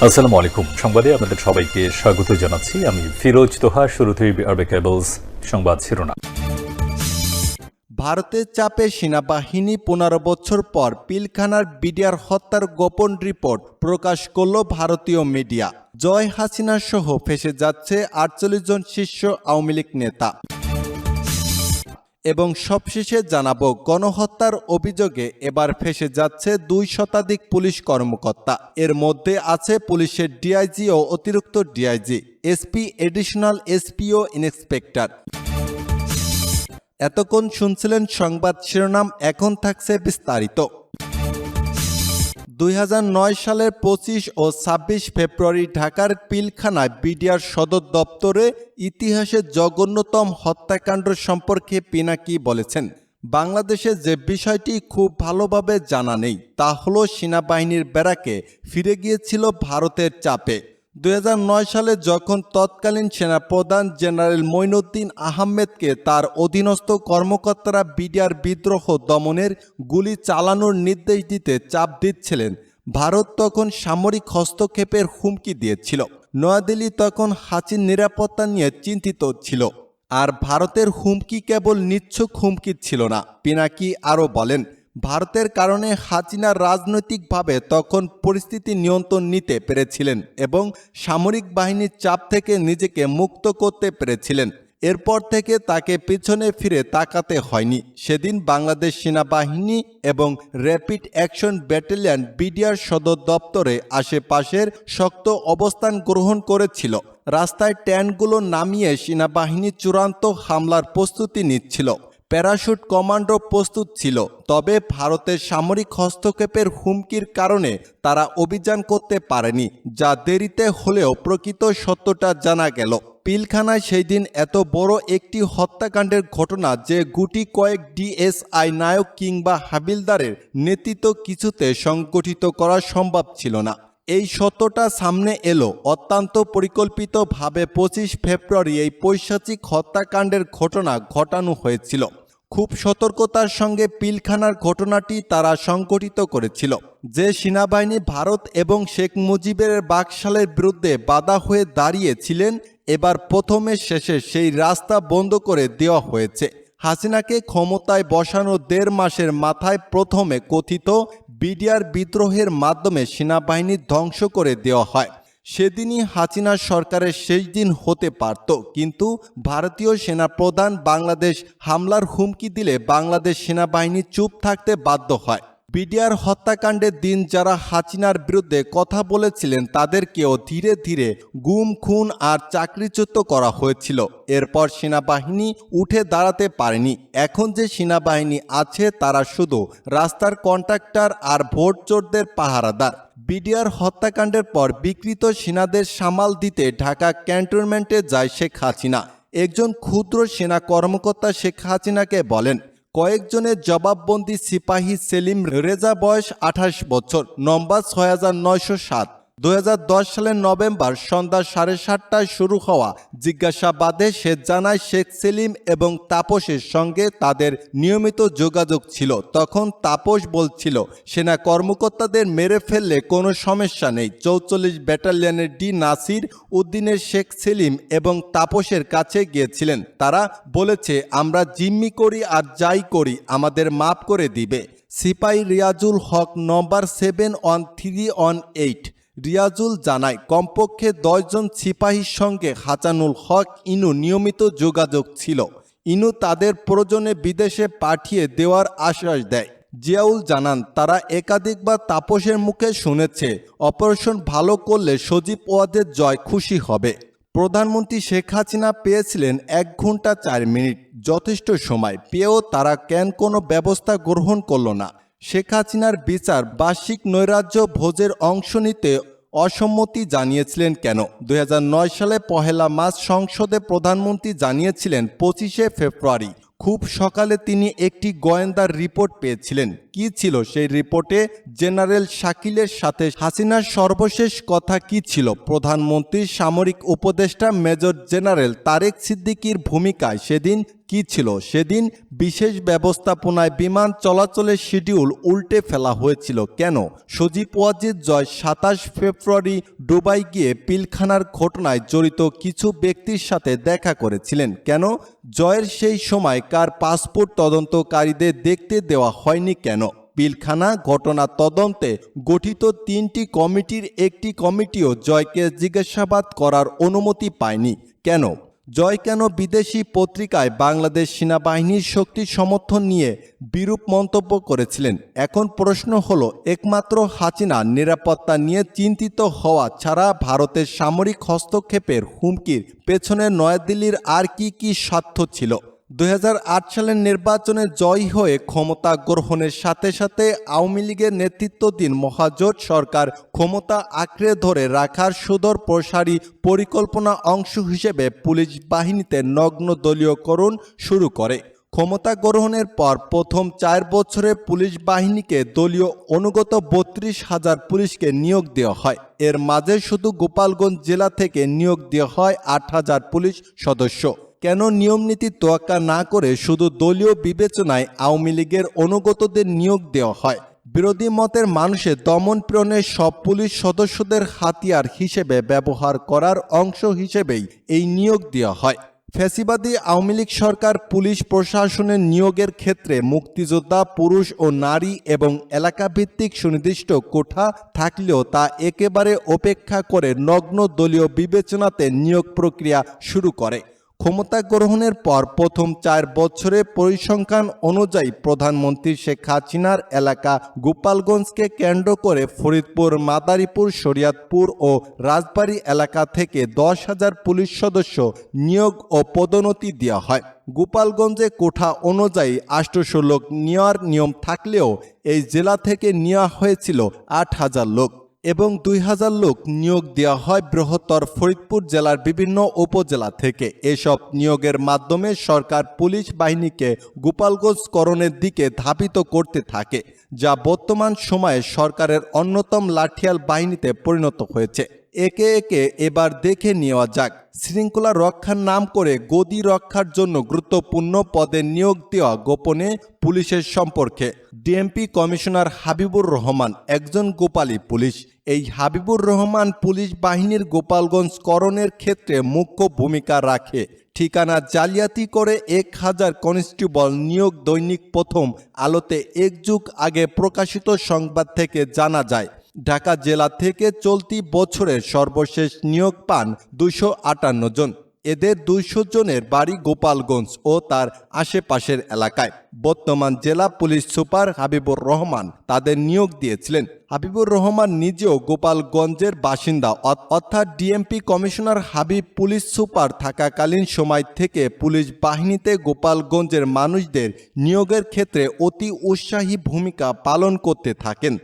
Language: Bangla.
আসসালামু আলাইকুম। সংবাদে আপনাদের সবাইকে স্বাগত জানাচ্ছি। আমি ফিরোজ তোহা। শুরুতেই আরবে কেবলস সংবাদ শিরোনাম। ভারতের চাপে সেনাবাহিনী 15 বছর পর পিলখানার বিডিআর হত্যার গোপন রিপোর্ট প্রকাশ করল ভারতীয় মিডিয়া। জয় হাসিনা সহ ফেঁসে যাচ্ছে 48 জন শীর্ষ আওয়ামী লীগ নেতা। এবং সবশেষে জানাবো, গণহত্যার অভিযোগে এবার ফেঁসে যাচ্ছে 2 শতাধিক পুলিশ কর্মকর্তা। এর মধ্যে আছে পুলিশের ডিআইজি ও অতিরিক্ত ডিআইজি, এসপি, এডিশনাল এসপি ও ইন্সপেক্টর। এতক্ষণ শুনছিলেন সংবাদ শিরোনাম, এখন থাকছে বিস্তারিত। 2009 সালের 25 ও 26 ফেব্রুয়ারি ঢাকার পিলখানায় বিডিআর সদর দপ্তরে ইতিহাসের জঘন্যতম হত্যাকাণ্ড সম্পর্কে পিনাকি বলেছেন, বাংলাদেশে যে বিষয়টি খুব ভালোভাবে জানা নেই তা হলো সেনাবাহিনীর ব্যারাকে ফিরে গিয়েছিল ভারতের চাপে। 2009 সালে যখন তৎকালীন সেনাপ্রধান জেনারেল মঈনুদ্দিন আহমেদকে তার অধীনস্থ কর্মকর্তারা বিডিআর বিদ্রোহ দমনের গুলি চালানোর নির্দেশ দিতে চাপ দিচ্ছিলেন, ভারত তখন সামরিক হস্তক্ষেপের হুমকি দিয়েছিল। নয়াদিল্লি তখন হাসির নিরাপত্তা নিয়ে চিন্তিত ছিল। আর ভারতের হুমকি কেবল নিচ্ছক হুমকি ছিল না। পিনাকি আরও বলেন, ভারতের কারণে হাসিনা রাজনৈতিকভাবে তখন পরিস্থিতি নিয়ন্ত্রণ নিতে পেরেছিলেন এবং সামরিক বাহিনীর চাপ থেকে নিজেকে মুক্ত করতে পেরেছিলেন। এরপর থেকে তাকে পিছনে ফিরে তাকাতে হয়নি। সেদিন বাংলাদেশ সেনাবাহিনী এবং র্যাপিড অ্যাকশন ব্যাটালিয়ন বিডিআর সদর দপ্তরে আশেপাশের শক্ত অবস্থান গ্রহণ করেছিল। রাস্তায় ট্যাঙ্কগুলো নামিয়ে সেনাবাহিনী চূড়ান্ত হামলার প্রস্তুতি নিচ্ছিল। প্যারাশুট কমান্ডো প্রস্তুত ছিল। তবে ভারতের সামরিক হস্তক্ষেপের হুমকির কারণে তারা অভিযান করতে পারেনি, যা দেরিতে হলেও প্রকৃত সত্যটা জানা গেল। পিলখানায় সেই দিন এত বড় একটি হত্যাকাণ্ডের ঘটনা যে গুটি কয়েক ডিএসআই নায়ক কিংবা হাবিলদারের নেতৃত্ব কিছুতে সংগঠিত করা সম্ভব ছিল না। এই সত্যটা সামনে এলো অত্যন্ত পরিকল্পিতভাবে 25 ফেব্রুয়ারি এই পৈশাচিক হত্যাকাণ্ডের ঘটনা ঘটানো হয়েছিল। খুব সতর্কতার সঙ্গে পিলখানার ঘটনাটি তারা সংগঠিত করেছিল। যে সেনাবাহিনী ভারত এবং শেখ মুজিবের বাকশালের বিরুদ্ধে বাধা হয়ে দাঁড়িয়েছিলেন, এবার প্রথমে শেষে সেই রাস্তা বন্ধ করে দেওয়া হয়েছে। হাসিনাকে ক্ষমতায় বসানোর 1.5 মাসের মাথায় প্রথমে কথিত বিডিআর বিদ্রোহের মাধ্যমে সেনাবাহিনী ধ্বংস করে দেওয়া হয়। সেদিনই হাসিনা সরকারের শেষ দিন হতে পারত, কিন্তু ভারতীয় সেনাপ্রধান বাংলাদেশ হামলার হুমকি দিলে বাংলাদেশ সেনাবাহিনী চুপ থাকতে বাধ্য হয়। বিডিআর হত্যাকাণ্ডের দিন যারা হাসিনার বিরুদ্ধে কথা বলেছিলেন তাদেরকেও ধীরে ধীরে গুম, খুন আর চাকরিচ্যুত করা হয়েছিল। এরপর সেনাবাহিনী উঠে দাঁড়াতে পারেনি। এখন যে সেনাবাহিনী আছে তারা শুধু রাস্তার কন্ট্রাক্টর আর ভোট চোরদের পাহারাদার। বিডিআর হত্যাকাণ্ডের পর বিকৃত সেনাদের সামাল দিতে ঢাকা ক্যান্টনমেন্টে যায় শেখ হাসিনা। একজন ক্ষুদ্র সেনা কর্মকর্তা শেখ হাসিনাকে বলেন, কয়েকজনের জবাববন্দি সিপাহী সেলিম রেজা, বয়স 28 বছর, নম্বর 6907। 2010 সালের নভেম্বর সন্ধ্যা 7:30টায় শুরু হওয়া জিজ্ঞাসাবাদে সে জানায় শেখ সেলিম এবং তাপসের সঙ্গে তাদের নিয়মিত যোগাযোগ ছিল। তখন তাপস বলছিল, সেনা কর্মকর্তাদের মেরে ফেললে কোনো সমস্যা নেই। 44 ব্যাটালিয়নের ডি নাসির উদ্দিনের শেখ সেলিম এবং তাপসের কাছে গিয়েছিলেন। তারা বলেছে, আমরা জিম্মি করি আর যাই করি আমাদের মাফ করে দিবে। সিপাহী রিয়াজুল হক, নম্বর 71318। রিয়াজুল জানায়, কমপক্ষে 10 জন সিপাহীর সঙ্গে হাসানুল হক ইনু নিয়মিত যোগাযোগ ছিল। ইনু তাদের প্রয়োজনে বিদেশে পাঠিয়ে দেওয়ার আশ্বাস দেয়। জিয়াউল জানান, তারা একাধিকবার তাপসের মুখে শুনেছে অপারেশন ভালো করলে সজীব ওয়াদের জয় খুশি হবে। প্রধানমন্ত্রী শেখ হাসিনা পেয়েছিলেন 1 ঘন্টা 4 মিনিট। যথেষ্ট সময় পেয়েও তারা কেন কোনো ব্যবস্থা গ্রহণ করল না? শেখ হাসিনার বিচার বার্ষিক নৈরাজ্য ভোজের অংশ নিতে অসম্মতি জানিয়েছিলেন কেন? 2009 সালে 1 মার্চ সংসদে প্রধানমন্ত্রী জানিয়েছিলেন 25 ফেব্রুয়ারি খুব সকালে তিনি একটি গোয়েন্দার রিপোর্ট পেয়েছিলেন। কি ছিল সেই রিপোর্টে? জেনারেল শাকিলের সাথে হাসিনার সর্বশেষ কথা কি ছিল? প্রধানমন্ত্রীর সামরিক উপদেষ্টা মেজর জেনারেল তারেক সিদ্দিকীর ভূমিকায় সেদিন কি ছিল সেদিন বিশেষ ব্যবস্থাপনায় বিমান চলাচলের শিডিউল উল্টে ফেলা হয়েছিল কেন সজীব ওয়াজিদ জয় 27 ফেব্রুয়ারি দুবাই গিয়ে পিলখানার ঘটনায় জড়িত কিছু ব্যক্তির সাথে দেখা করেছিলেন কেন জয়ের সেই সময় কার পাসপোর্ট তদন্তকারীদের দেখতে দেওয়া হয়নি কেন পিলখানা ঘটনা তদন্তে গঠিত 3টি কমিটির একটি কমিটিও জয়কে জিজ্ঞাসাবাদ করার অনুমতি পায়নি কেন জয় কেন বিদেশি পত্রিকায় বাংলাদেশ সেনাবাহিনীর শক্তি সমর্থন নিয়ে বিরূপ মন্তব্য করেছিলেন এখন প্রশ্ন হলো একমাত্র হাসিনা নিরাপত্তা নিয়ে চিন্তিত হওয়া ছাড়া ভারতের সামরিক হস্তক্ষেপের হুমকির পেছনে নয়াদিল্লির আর কি স্বার্থ ছিল 2008 সালের নির্বাচনে জয়ী হয়ে ক্ষমতা গ্রহণের সাথে সাথে আওয়ামী লীগের নেতৃত্বাধীন মহাজোট সরকার ক্ষমতা আঁকড়ে ধরে রাখার সুদূর প্রসারী পরিকল্পনা অংশ হিসেবে পুলিশ বাহিনীতে নগ্ন দলীয়করণ শুরু করে ক্ষমতা গ্রহণের পর প্রথম 4 বছরে পুলিশ বাহিনীকে দলীয় অনুগত 32,000 পুলিশকে নিয়োগ দেওয়া হয় এর মাঝে শুধু গোপালগঞ্জ জেলা থেকে নিয়োগ দেওয়া হয় 8,000 পুলিশ সদস্য কেন নিয়মনীতি তোয়াক্কা না করে শুধু দলীয় বিবেচনায় আওয়ামী লীগের অনুগতদের নিয়োগ দেওয়া হয় বিরোধী মতের মানুষের দমন পীড়নের সব পুলিশ সদস্যদের হাতিয়ার হিসেবে ব্যবহার করার অংশ হিসেবেই এই নিয়োগ দেওয়া হয় ফ্যাসিবাদী আওয়ামী লীগ সরকার পুলিশ প্রশাসনের নিয়োগের ক্ষেত্রে মুক্তিযোদ্ধা পুরুষ ও নারী এবং এলাকাভিত্তিক সুনির্দিষ্ট কোঠা থাকলেও তা একেবারে উপেক্ষা করে নগ্ন দলীয় বিবেচনাতে নিয়োগ প্রক্রিয়া শুরু করে ক্ষমতা গ্রহণের পর প্রথম 4 বছরে পরিসংখ্যান অনুযায়ী প্রধানমন্ত্রী শেখ হাসিনার এলাকা গোপালগঞ্জকে কেন্দ্র করে ফরিদপুর মাদারীপুর শরীয়তপুর ও রাজবাড়ী এলাকা থেকে 10,000 পুলিশ সদস্য নিয়োগ ও পদোন্নতি দেওয়া হয় গোপালগঞ্জে কোঠা অনুযায়ী 800 লোক নেওয়ার নিয়ম থাকলেও এই জেলা থেকে নেওয়া হয়েছিল 8,000 লোক এবং 2,000 লোক নিয়োগ দেওয়া হয় বৃহত্তর ফরিদপুর জেলার বিভিন্ন উপজেলা থেকে এসব নিয়োগের মাধ্যমে সরকার পুলিশ বাহিনীকে গোপালগঞ্জকরণের দিকে ধাবিত করতে থাকে যা বর্তমান সময়ে সরকারের অন্যতম লাঠিয়াল বাহিনীতে পরিণত হয়েছে একে একে এবার দেখে নেওয়া যাক শৃঙ্খলা রক্ষার নাম করে গদি রক্ষার জন্য গুরুত্বপূর্ণ পদে নিয়োগ দেওয়া গোপনে পুলিশের সম্পর্কে ডিএমপি কমিশনার হাবিবুর রহমান একজন গোপালী পুলিশ এই হাবিবুর রহমান পুলিশ বাহিনীর গোপালগঞ্জকরণের ক্ষেত্রে মুখ্য ভূমিকা রাখে ঠিকানা জালিয়াতি করে 1,000 কনস্টেবল নিয়োগ দৈনিক প্রথম আলোতে এক যুগ আগে প্রকাশিত সংবাদ থেকে জানা যায় ঢাকা জেলা থেকে চলতি বছরের সর্বশেষ নিয়োগ পান 258 জন এদের 200 জনের বাড়ি গোপালগঞ্জ ও তার আশেপাশের এলাকায় বর্তমান জেলা পুলিশ সুপার হাবিবুর রহমান তাদের নিয়োগ দিয়েছিলেন হাবিবুর রহমান নিজেও গোপালগঞ্জের বাসিন্দা অর্থাৎ DMP commissioner Habib police super থাকাকালীন সময় থেকে পুলিশ বাহিনীতে গোপালগঞ্জের মানুষদের নিয়োগের ক্ষেত্রে অতি উৎসাহী ভূমিকা পালন করতে থাকেন